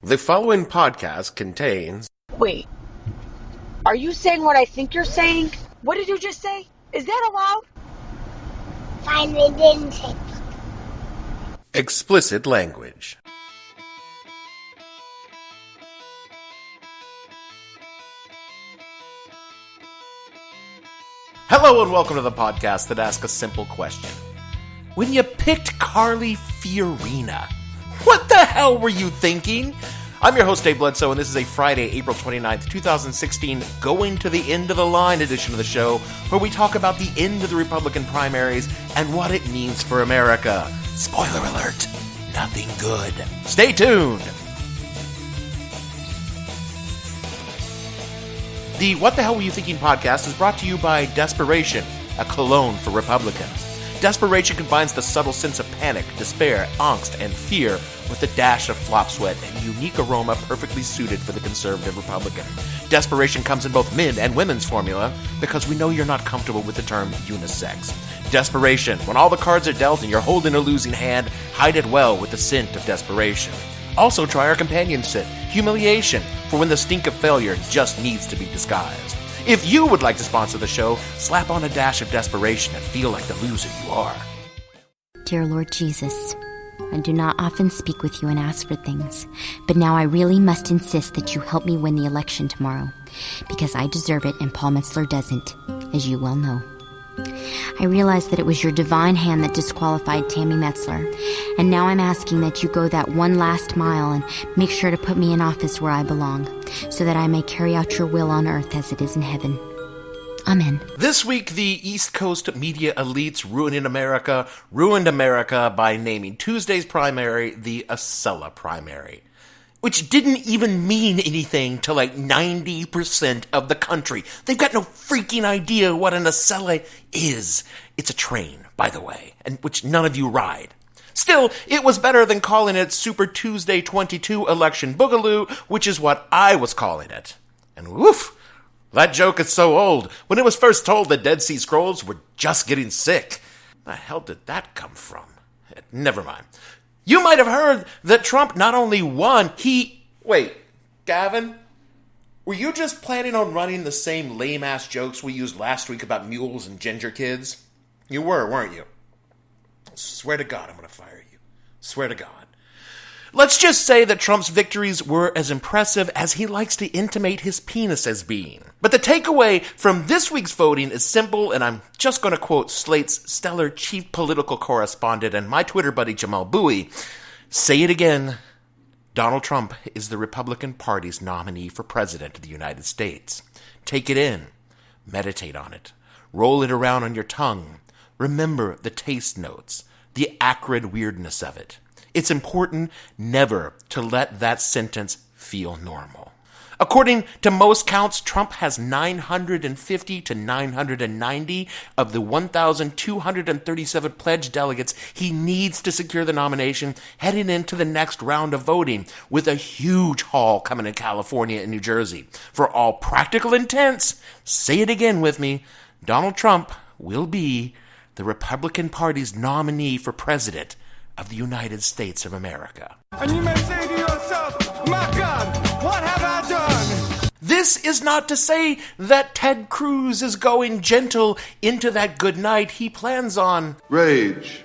The following podcast contains... Wait, are you saying what I think you're saying? What did you just say? Is that allowed? Fine, they didn't say. Explicit language. Hello and welcome to the podcast that asks a simple question. When you picked Carly Fiorina, what the hell were you thinking? I'm your host, Dave Bledsoe, and this is a Friday, April 29th, 2016, going to the end of the line edition of the show, where we talk about the end of the Republican primaries and what it means for America. Spoiler alert, nothing good. Stay tuned. The What the Hell Were You Thinking podcast is brought to you by Desperation, a cologne for Republicans. Desperation combines the subtle sense of panic, despair, angst, and fear with a dash of flop sweat and unique aroma perfectly suited for the conservative Republican. Desperation comes in both men and women's formula because we know you're not comfortable with the term unisex. Desperation, when all the cards are dealt and you're holding a losing hand, hide it well with the scent of desperation. Also try our companion scent, Humiliation, for when the stink of failure just needs to be disguised. If you would like to sponsor the show, slap on a dash of desperation and feel like the loser you are. Dear Lord Jesus, I do not often speak with you and ask for things, but now I really must insist that you help me win the election tomorrow, because I deserve it and Paul Metzler doesn't, as you well know. I realize that it was your divine hand that disqualified Tammy Metzler, and now I'm asking that you go that one last mile and make sure to put me in office where I belong, so that I may carry out your will on earth as it is in heaven. Amen. This week, the East Coast media elites ruined America by naming Tuesday's primary the Acela primary, which didn't even mean anything to like 90% of the country. They've got no freaking idea what an Acela is. It's a train, by the way, and which none of you ride. Still, it was better than calling it Super Tuesday 22 Election Boogaloo, which is what I was calling it. And woof, that joke is so old. When it was first told, the Dead Sea Scrolls were just getting sick. The hell did that come from? Never mind. You might have heard that Trump not only won, Wait, Gavin? Were you just planning on running the same lame-ass jokes we used last week about mules and ginger kids? You were, weren't you? Swear to God I'm going to fire you. Swear to God. Let's just say that Trump's victories were as impressive as he likes to intimate his penis as being. But the takeaway from this week's voting is simple, and I'm just going to quote Slate's stellar chief political correspondent and my Twitter buddy Jamal Bowie. Say it again. Donald Trump is the Republican Party's nominee for President of the United States. Take it in. Meditate on it. Roll it around on your tongue. Remember the taste notes, the acrid weirdness of it. It's important never to let that sentence feel normal. According to most counts, Trump has 950 to 990 of the 1,237 pledged delegates he needs to secure the nomination heading into the next round of voting, with a huge haul coming in California and New Jersey. For all practical intents, say it again with me, Donald Trump will be the Republican Party's nominee for president of the United States of America. And you may say to yourself, my God, what have I done? This is not to say that Ted Cruz is going gentle into that good night he plans on. Rage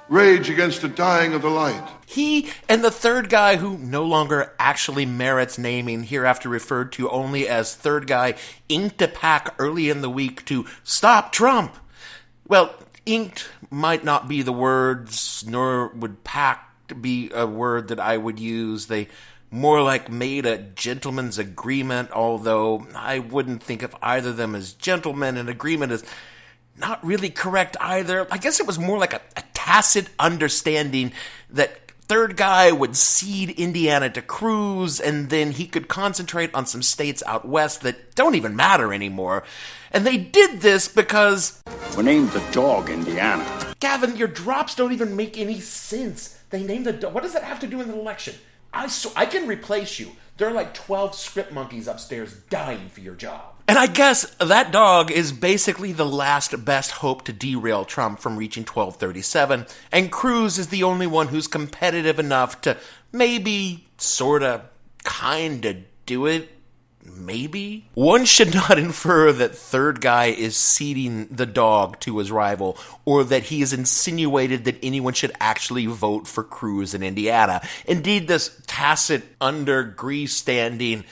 against the dying of the light. He and the third guy, who no longer actually merits naming, hereafter referred to only as third guy, inked a pact early in the week to stop Trump. Well, inked might not be the words, nor would pact be a word that I would use. They more like made a gentleman's agreement, although I wouldn't think of either of them as gentlemen, and agreement is not really correct either. I guess it was more like a tacit understanding that third guy would cede Indiana to Cruz, and then he could concentrate on some states out west that don't even matter anymore. And they did this because... We named the dog Indiana. Gavin, your drops don't even make any sense. They named the dog... What does that have to do with an election? I can replace you. There are like 12 script monkeys upstairs dying for your job. And I guess that dog is basically the last best hope to derail Trump from reaching 1237, and Cruz is the only one who's competitive enough to maybe, sorta, kinda do it. Maybe? One should not infer that third guy is ceding the dog to his rival, or that he has insinuated that anyone should actually vote for Cruz in Indiana. Indeed, this tacit under-grease standing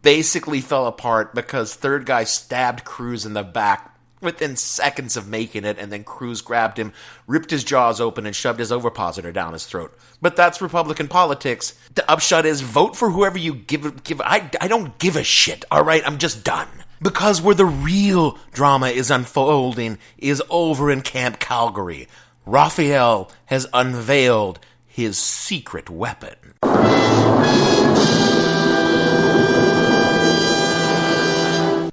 basically fell apart because third guy stabbed Cruz in the back within seconds of making it, and then Cruz grabbed him, ripped his jaws open, and shoved his ovipositor down his throat. But that's Republican politics. The upshot is, vote for whoever you give. I don't give a shit, all right? I'm just done. Because where the real drama is unfolding is over in Camp Calgary. Raphael has unveiled his secret weapon.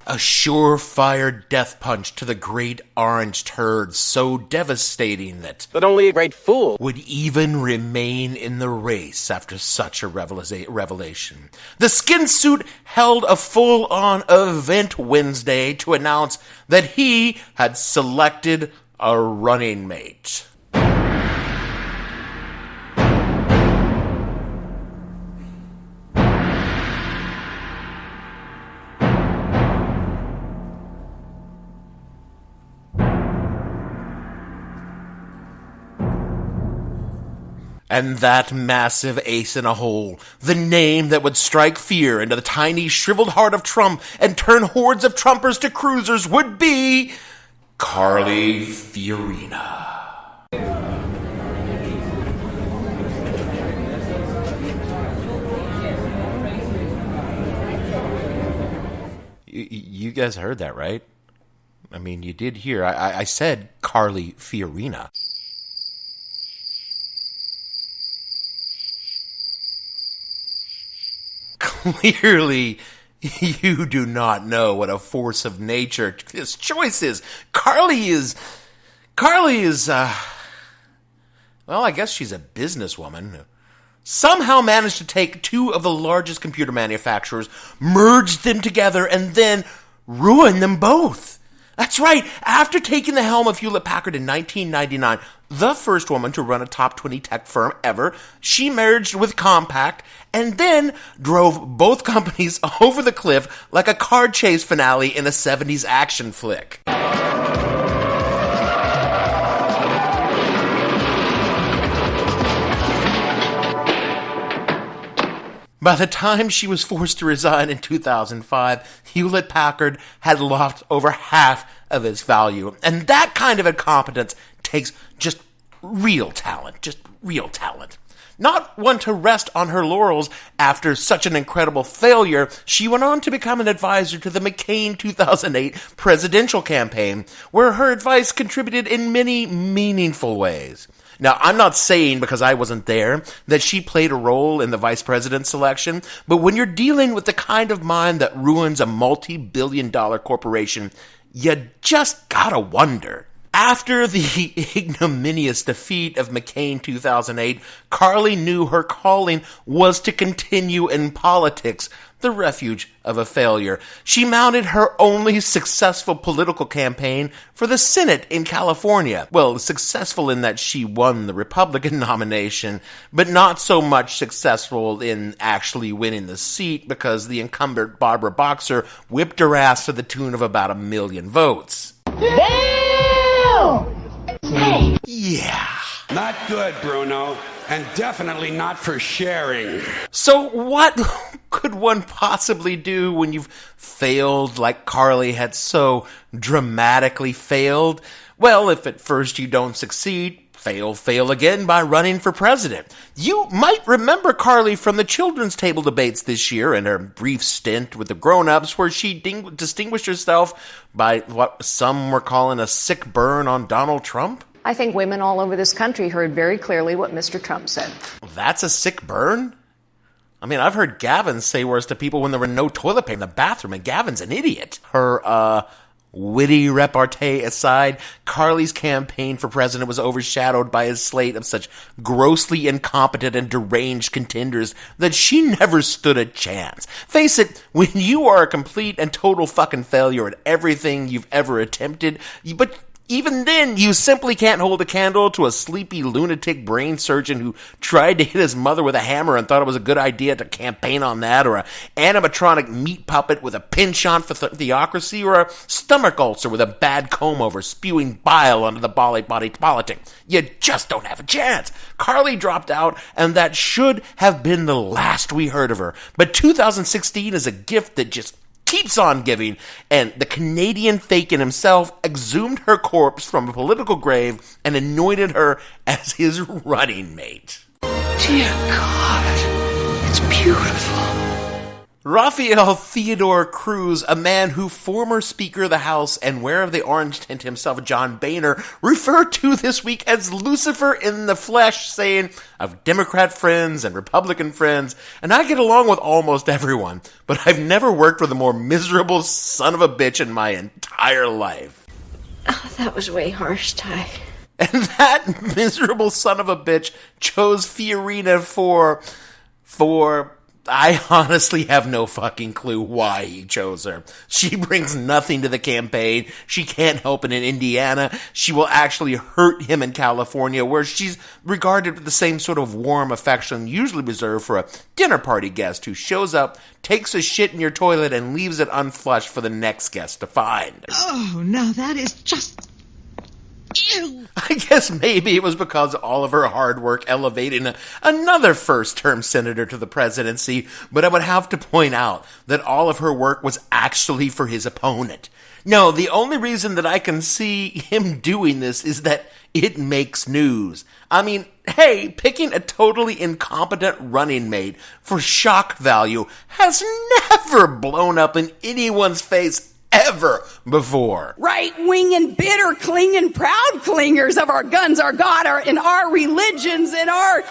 A surefire death punch to the great orange turd, so devastating that only a great fool would even remain in the race after such a revelation. The skin suit held a full-on event Wednesday to announce that he had selected a running mate. And that massive ace in a hole, the name that would strike fear into the tiny, shriveled heart of Trump and turn hordes of Trumpers to cruisers, would be Carly Fiorina. You guys heard that, right? I mean, you did hear. I said Carly Fiorina. Clearly, you do not know what a force of nature this choice is. Carly is, well, I guess she's a businesswoman. Somehow managed to take two of the largest computer manufacturers, merge them together, and then ruin them both. That's right. After taking the helm of Hewlett-Packard in 1999, the first woman to run a top 20 tech firm ever, she merged with Compaq and then drove both companies over the cliff like a car chase finale in a 70s action flick. By the time she was forced to resign in 2005, Hewlett-Packard had lost over half of its value. And that kind of incompetence takes just real talent. Not one to rest on her laurels after such an incredible failure, she went on to become an advisor to the McCain 2008 presidential campaign, where her advice contributed in many meaningful ways. Now, I'm not saying, because I wasn't there, that she played a role in the vice president selection, but when you're dealing with the kind of mind that ruins a multi-billion-dollar corporation, you just gotta wonder. After the ignominious defeat of McCain 2008, Carly knew her calling was to continue in politics, the refuge of a failure. She mounted her only successful political campaign for the Senate in California. Well, successful in that she won the Republican nomination, but not so much successful in actually winning the seat because the incumbent Barbara Boxer whipped her ass to the tune of about 1 million votes. Yeah. Not good, Bruno, and definitely not for sharing. So what could one possibly do when you've failed like Carly had so dramatically failed? Well, if at first you don't succeed, fail again by running for president. You might remember Carly from the children's table debates this year and her brief stint with the grown-ups where she distinguished herself by what some were calling a sick burn on Donald Trump. I think women all over this country heard very clearly what Mr. Trump said. That's a sick burn? I mean, I've heard Gavin say words to people when there were no toilet paper in the bathroom, and Gavin's an idiot. Her, witty repartee aside, Carly's campaign for president was overshadowed by a slate of such grossly incompetent and deranged contenders that she never stood a chance. Face it, when you are a complete and total fucking failure at everything you've ever attempted, but Even then, you simply can't hold a candle to a sleepy lunatic brain surgeon who tried to hit his mother with a hammer and thought it was a good idea to campaign on that, or an animatronic meat puppet with a penchant for theocracy, or a stomach ulcer with a bad comb-over spewing bile onto the body politic. You just don't have a chance. Carly dropped out, and that should have been the last we heard of her. But 2016 is a gift that just keeps on giving, and the Canadian Fagin himself exhumed her corpse from a political grave and anointed her as his running mate. Dear God, it's beautiful. Raphael Theodore Cruz, a man who former Speaker of the House and wearer of the orange tint himself, John Boehner, referred to this week as Lucifer in the flesh, saying, "I've Democrat friends and Republican friends, and I get along with almost everyone, but I've never worked with a more miserable son of a bitch in my entire life." Oh, that was way harsh, Ty. And that miserable son of a bitch chose Fiorina for I honestly have no fucking clue why he chose her. She brings nothing to the campaign. She can't help it in Indiana. She will actually hurt him in California, where she's regarded with the same sort of warm affection usually reserved for a dinner party guest who shows up, takes a shit in your toilet, and leaves it unflushed for the next guest to find. Oh, now that is just... Ew. I guess maybe it was because of all of her hard work elevating another first-term senator to the presidency, but I would have to point out that all of her work was actually for his opponent. No, the only reason that I can see him doing this is that it makes news. I mean, hey, picking a totally incompetent running mate for shock value has never blown up in anyone's face ever before. Right-wing and bitter clinging proud clingers of our guns, our God, and our religions and our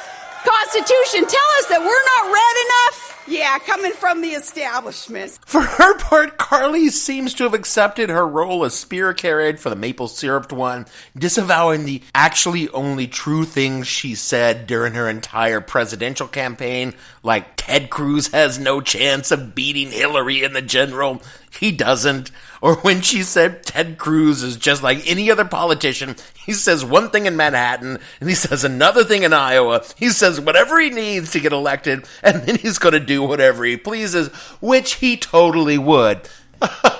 Constitution tell us that we're not red enough. Yeah, coming from the establishment. For her part, Carly seems to have accepted her role as spear carried for the maple syruped one, disavowing the actually only true things she said during her entire presidential campaign, like Ted Cruz has no chance of beating Hillary in the general. He doesn't. Or when she said Ted Cruz is just like any other politician. He says one thing in Manhattan, and he says another thing in Iowa. He says whatever he needs to get elected, and then he's going to do whatever he pleases, which he totally would.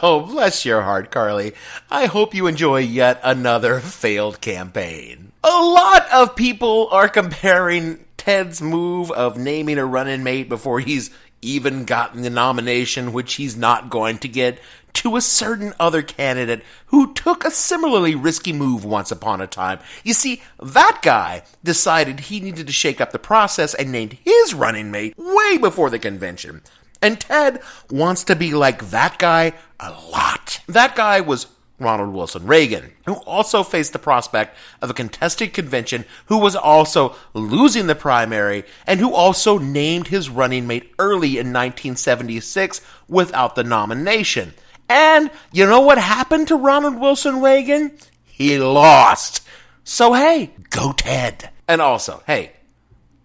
Oh, bless your heart, Carly. I hope you enjoy yet another failed campaign. A lot of people are comparing Ted's move of naming a running mate before he's even gotten the nomination, which he's not going to get, to a certain other candidate who took a similarly risky move once upon a time. You see, that guy decided he needed to shake up the process and named his running mate way before the convention. And Ted wants to be like that guy a lot. That guy was Ronald Wilson Reagan, who also faced the prospect of a contested convention, who was also losing the primary, and who also named his running mate early in 1976 without the nomination. And you know what happened to Ronald Wilson Reagan? He lost. So hey, go Ted. And also, hey,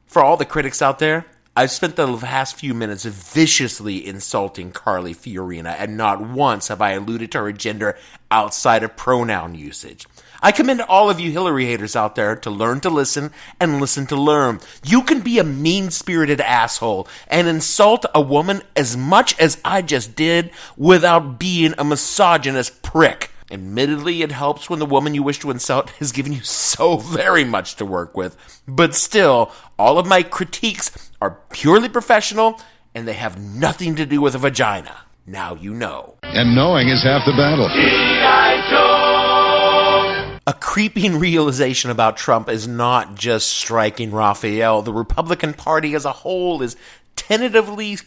for all the critics out there, I've spent the last few minutes viciously insulting Carly Fiorina, and not once have I alluded to her gender outside of pronoun usage. I commend all of you Hillary haters out there to learn to listen and listen to learn. You can be a mean-spirited asshole and insult a woman as much as I just did without being a misogynist prick. Admittedly, it helps when the woman you wish to insult has given you so very much to work with. But still, all of my critiques are purely professional, and they have nothing to do with a vagina. Now you know. And knowing is half the battle. A creeping realization about Trump is not just striking Raphael. The Republican Party as a whole is tentatively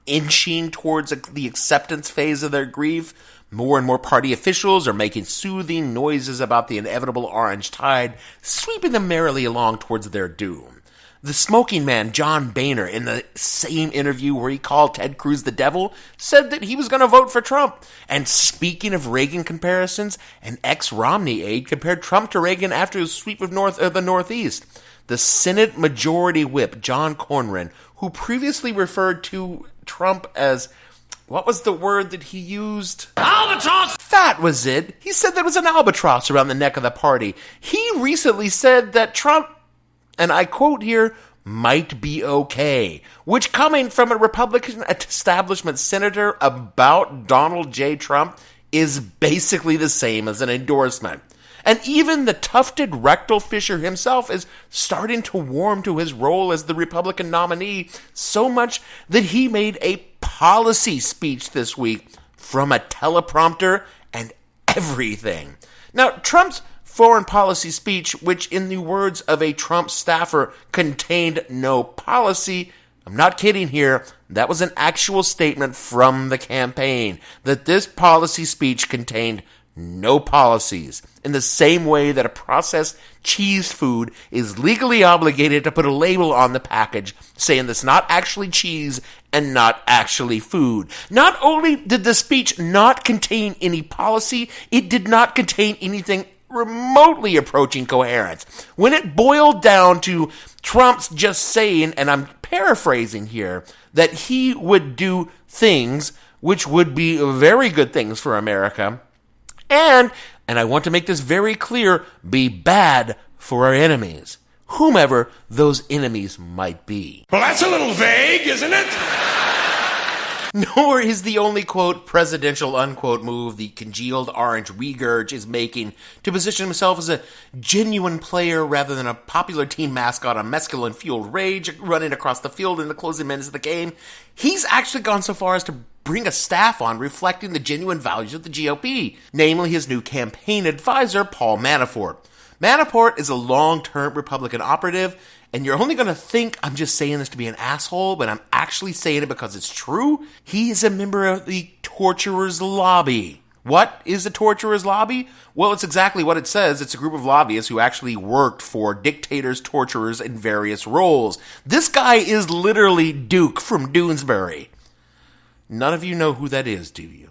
inching towards the acceptance phase of their grief. More and more party officials are making soothing noises about the inevitable orange tide, sweeping them merrily along towards their doom. The smoking man, John Boehner, in the same interview where he called Ted Cruz the devil, said that he was going to vote for Trump. And speaking of Reagan comparisons, an ex-Romney aide compared Trump to Reagan after his sweep of the Northeast. The Senate Majority Whip, John Cornyn, who previously referred to Trump as, what was the word that he used? Albatross! That was it. He said there was an albatross around the neck of the party. He recently said that Trump, and I quote here, might be okay, which coming from a Republican establishment senator about Donald J. Trump is basically the same as an endorsement. And even the tufted rectal fisher himself is starting to warm to his role as the Republican nominee, so much that he made a policy speech this week from a teleprompter and everything. Now, Trump's foreign policy speech, which in the words of a Trump staffer contained no policy, I'm not kidding here, that was an actual statement from the campaign, that this policy speech contained no policies, in the same way that a processed cheese food is legally obligated to put a label on the package saying that's not actually cheese and not actually food. Not only did the speech not contain any policy, it did not contain anything remotely approaching coherence. When it boiled down to Trump's just saying, and I'm paraphrasing here, that he would do things which would be very good things for America, and I want to make this very clear, be bad for our enemies, whomever those enemies might be. Well, that's a little vague, isn't it? Nor is the only, quote, presidential, unquote, move the congealed orange regurg is making to position himself as a genuine player rather than a popular team mascot on mescaline-fueled rage running across the field in the closing minutes of the game. He's actually gone so far as to bring a staff on reflecting the genuine values of the GOP, namely his new campaign advisor, Paul Manafort. Manafort is a long-term Republican operative, and you're only going to think I'm just saying this to be an asshole, but I'm actually saying it because it's true. He is a member of the Torturers Lobby. What is the Torturers Lobby? Well, it's exactly what it says. It's a group of lobbyists who actually worked for dictators, torturers, in various roles. This guy is literally Duke from Doonesbury. None of you know who that is, do you?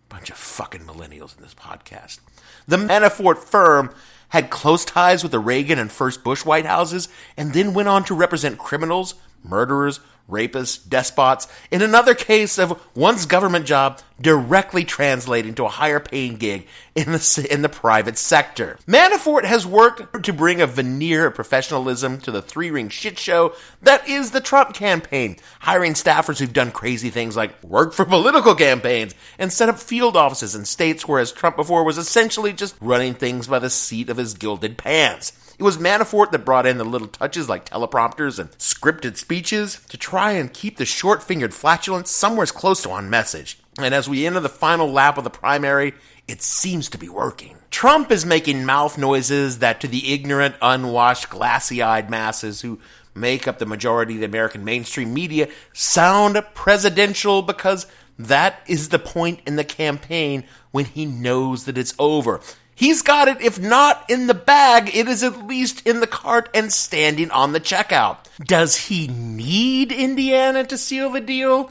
Bunch of fucking millennials in this podcast. The Manafort firm had close ties with the Reagan and first Bush White Houses, and then went on to represent criminals, murderers, rapists, despots, in another case of one's government job directly translating to a higher paying gig in the private sector. Manafort has worked to bring a veneer of professionalism to the three-ring shit show that is the Trump campaign, hiring staffers who've done crazy things like work for political campaigns and set up field offices in states whereas Trump before was essentially just running things by the seat of his gilded pants. It was Manafort that brought in the little touches like teleprompters and scripted speeches to try and keep the short-fingered flatulence somewhere close to on message. And as we enter the final lap of the primary, it seems to be working. Trump is making mouth noises that to the ignorant, unwashed, glassy-eyed masses who make up the majority of the American mainstream media sound presidential because that is the point in the campaign when he knows that it's over. He's got it, if not in the bag, it is at least in the cart and standing on the checkout. Does he need Indiana to seal the deal?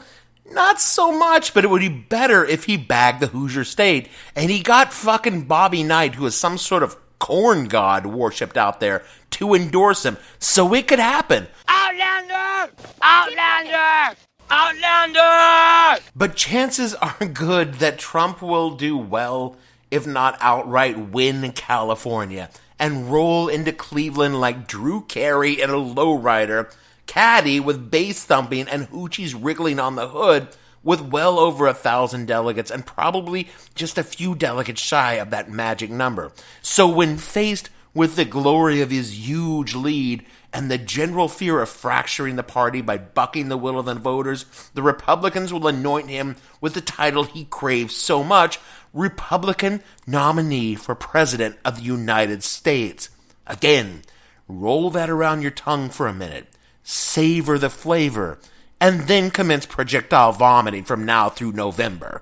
Not so much, but it would be better if he bagged the Hoosier State and he got fucking Bobby Knight, who is some sort of corn god worshipped out there, to endorse him so it could happen. Outlander! Outlander! Outlander! But chances are good that Trump will do well, if not outright win California, and roll into Cleveland like Drew Carey in a lowrider, caddy with bass thumping and hoochies wriggling on the hood, with well over 1,000 delegates and probably just a few delegates shy of that magic number. So when faced with the glory of his huge lead and the general fear of fracturing the party by bucking the will of the voters, the Republicans will anoint him with the title he craves so much, Republican nominee for President of the United States. Again, roll that around your tongue for a minute, savor the flavor, and then commence projectile vomiting from now through November.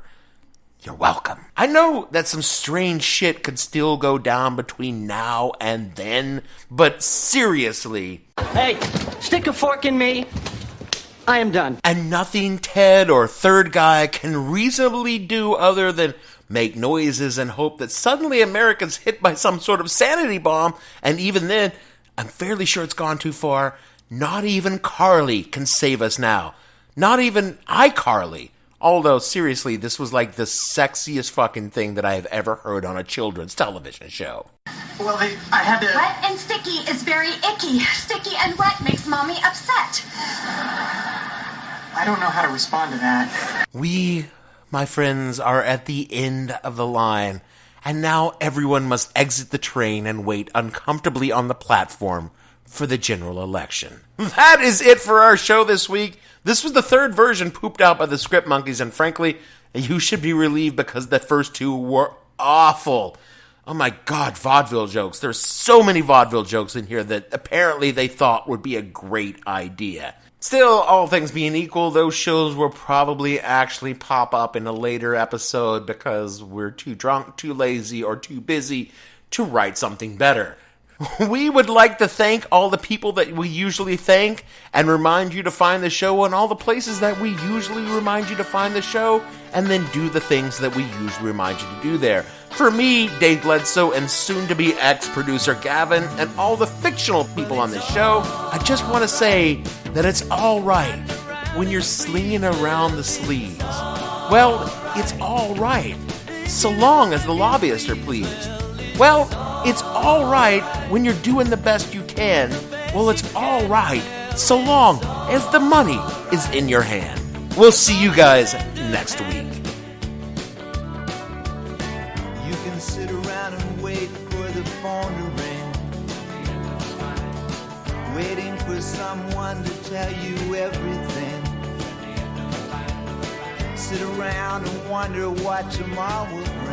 You're welcome. I know that some strange shit could still go down between now and then, but seriously. Hey, stick a fork in me. I am done. And nothing Ted or Third Guy can reasonably do other than make noises and hope that suddenly America's hit by some sort of sanity bomb, and even then, I'm fairly sure it's gone too far. Not even Carly can save us now. Not even iCarly. Although, seriously, this was like the sexiest fucking thing that I have ever heard on a children's television show. Well, I had to... Wet and sticky is very icky. Sticky and wet makes Mommy upset. I don't know how to respond to that. We, my friends, are at the end of the line, and now everyone must exit the train and wait uncomfortably on the platform for the general election. That is it for our show this week. This was the third version pooped out by the Script Monkeys, and frankly, you should be relieved because the first two were awful. Oh my god, vaudeville jokes. There's so many vaudeville jokes in here that apparently they thought would be a great idea. Still, all things being equal, those shows will probably actually pop up in a later episode because we're too drunk, too lazy, or too busy to write something better. We would like to thank all the people that we usually thank and remind you to find the show in all the places that we usually remind you to find the show, and then do the things that we usually remind you to do there. For me, Dave Bledsoe, and soon-to-be ex-producer Gavin, and all the fictional people on this show, I just want to say that it's all right when you're slinging around the sleeves. Well, it's all right, so long as the lobbyists are pleased. Well, it's all right when you're doing the best you can. Well, it's all right so long as the money is in your hand. We'll see you guys next week. You can sit around and wait for the phone to ring, waiting for someone to tell you everything. Sit around and wonder what tomorrow will bring.